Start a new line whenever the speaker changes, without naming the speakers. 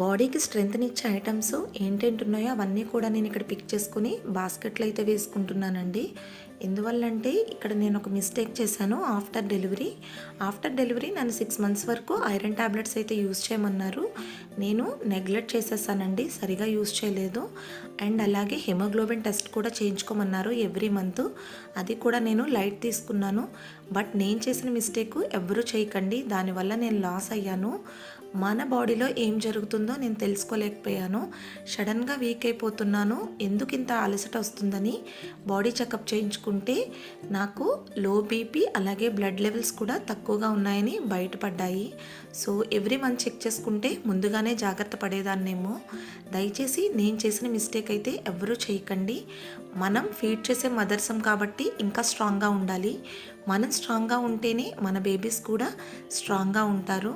బాడీకి స్ట్రెంగ్త్‌నిచ్చే ఐటెమ్స్ ఏంటేంటున్నాయో అవన్నీ కూడా నేను ఇక్కడ పిక్ చేసుకొని బాస్కెట్‌లో అయితే వేసుకుంటున్నానండి. ఎందువల్లంటే ఇక్కడ నేను ఒక మిస్టేక్ చేశాను ఆఫ్టర్ డెలివరీ నన్ను 6 మంత్స్ వరకు ఐరన్ టాబ్లెట్స్ అయితే యూజ్ చేయమన్నారు. నేను నెగ్లెక్ట్ చేసేసానండి. సరిగా యూజ్ చేయలేదు. అండ్ అలాగే హిమోగ్లోబిన్ టెస్ట్ కూడా చేయించుకోమన్నారు ఎవ్రీ మంత్. అది కూడా నేను లైట్ తీసుకున్నాను. బట్ నేను చేసిన మిస్టేక్ ఎవ్వరూ చేయకండి. దానివల్ల నేను లాస్ అయ్యాను. మన బాడీలో ఏం జరుగుతుందో నేను తెలుసుకోలేకపోయాను. సడన్గా వీక్ అయిపోతున్నాను. ఎందుకు ఇంత అలసట వస్తుందని బాడీ చెకప్ చేయించుకుంటే నాకు లో బీపీ అలాగే బ్లడ్ లెవెల్స్ కూడా తక్కువగా ఉన్నాయని బయటపడ్డాయి. సో ఎవ్రీ మంత్ చెక్ చేసుకుంటే ముందుగానే జాగ్రత్త పడేదాన్నేమో. దయచేసి నేను చేసిన మిస్టేక్ అయితే ఎవ్వరూ చేయకండి. మనం ఫీడ్ చేసే మదర్సం కాబట్టి ఇంకా స్ట్రాంగ్గా ఉండాలి. మనం స్ట్రాంగ్గా ఉంటేనే మన బేబీస్ కూడా స్ట్రాంగ్గా ఉంటారు.